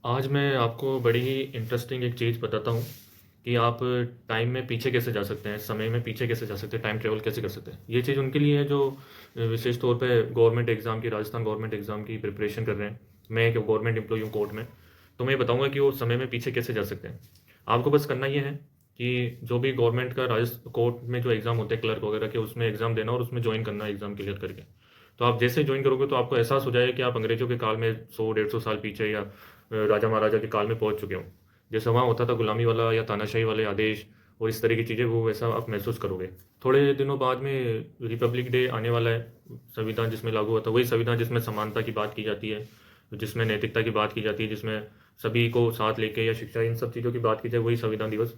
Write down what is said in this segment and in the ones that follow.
आज मैं आपको बड़ी ही इंटरेस्टिंग एक चीज़ बताता हूँ कि आप टाइम में पीछे कैसे जा सकते हैं, समय में पीछे कैसे जा सकते हैं, टाइम ट्रैवल कैसे कर सकते हैं। ये चीज़ उनके लिए है जो विशेष तौर पे गवर्नमेंट एग्ज़ाम की राजस्थान गवर्नमेंट एग्ज़ाम की प्रिपरेशन कर रहे हैं। मैं एक गवर्नमेंट एम्प्लॉई हूँ कोर्ट में, तो मैं बताऊँगा कि वो समय में पीछे कैसे जा सकते हैं। आपको बस करना ये है कि जो भी गवर्नमेंट का कोर्ट में जो एग्ज़ाम होते हैं क्लर्क वगैरह के, उसमें एग्ज़ाम देना और उसमें ज्वाइन करना है एग्ज़ाम क्लियर करके। तो आप जैसे ज्वाइन करोगे तो आपको एहसास हो जाएगा कि आप अंग्रेज़ों के काल में 100-150 साल पीछे या राजा महाराजा के काल में पहुंच चुके हों। जैसे वहाँ होता था गुलामी वाला या तानाशाही वाले आदेश और इस तरह की चीज़ें, वो वैसा आप महसूस करोगे। थोड़े दिनों बाद में रिपब्लिक डे आने वाला है। संविधान जिसमें लागू हुआ था वही संविधान जिसमें समानता की बात की जाती है, जिसमें नैतिकता की बात की जाती है, जिसमें सभी को साथ लेके या शिक्षा इन सब चीज़ों की बात की जाए, वही संविधान दिवस।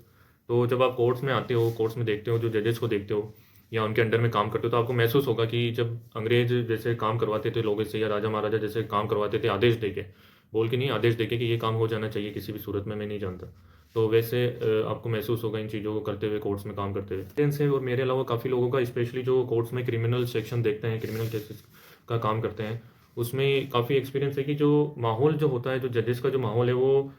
तो जब आप कोर्ट्स में आते हो, कोर्ट्स में देखते हो, जो जजेस को देखते हो या उनके अंडर में काम करते हो, तो आपको महसूस होगा कि जब अंग्रेज जैसे काम करवाते थे लोगों से या राजा महाराजा जैसे काम करवाते थे आदेश देके, बोल के नहीं, आदेश देके कि ये काम हो जाना चाहिए किसी भी सूरत में, मैं नहीं जानता। तो वैसे आपको महसूस होगा इन चीज़ों को करते हुए, कोर्ट्स में काम करते हुए। से और मेरे अलावा काफ़ी लोगों का, स्पेशली जो कोर्ट्स में क्रिमिनल सेक्शन देखते हैं, क्रिमिनल केसेस का काम करते हैं, उसमें काफ़ी एक्सपीरियंस है कि जो माहौल जो होता है, जो जजेस का जो माहौल है वो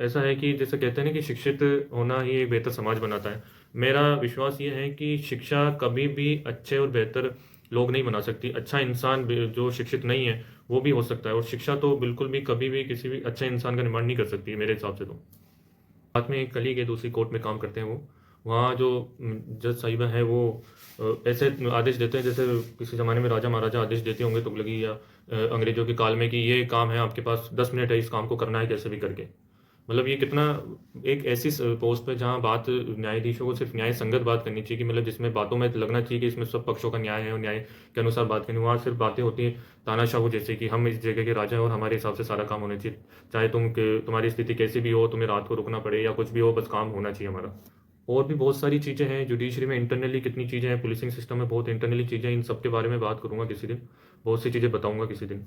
ऐसा है कि जैसे कहते हैं ना कि शिक्षित होना ही एक बेहतर समाज बनाता है। मेरा विश्वास ये है कि शिक्षा कभी भी अच्छे और बेहतर लोग नहीं बना सकती। अच्छा इंसान जो शिक्षित नहीं है वो भी हो सकता है, और शिक्षा तो बिल्कुल भी कभी भी किसी भी अच्छे इंसान का निर्माण नहीं कर सकती है मेरे हिसाब से तो। साथ में एक कलीग है, दूसरी कोर्ट में काम करते हैं वो। वहाँ जो जज साहिबा हैं वो ऐसे आदेश देते हैं जैसे किसी ज़माने में राजा महाराजा आदेश देते होंगे तुगलकी या अंग्रेज़ों के काल में कि ये काम है आपके पास, 10 मिनट है, इस काम को करना है कैसे भी करके। मतलब ये कितना एक ऐसी पोस्ट पे जहाँ बात न्यायाधीशों को सिर्फ न्याय संगत बात करनी चाहिए, कि मतलब जिसमें बातों में लगना चाहिए कि इसमें सब पक्षों का न्याय है और न्याय के अनुसार बात करनी। वहाँ सिर्फ बातें होती हैं तानाशाह जैसे कि हम इस जगह के राजा हैं और हमारे हिसाब से सारा काम होना चाहिए, चाहे तुम्हारी स्थिति कैसी भी हो, तुम्हें रात को रुकना पड़े या कुछ भी हो, बस काम होना चाहिए हमारा। और भी बहुत सारी चीज़ें हैं जुडिशरी में, इंटरनली कितनी चीज़ें हैं, पुलिसिंग सिस्टम में बहुत इंटरनली चीज़ें हैं, इन सब के बारे में बात करूंगा किसी दिन, बहुत सी चीज़ें बताऊंगा किसी दिन।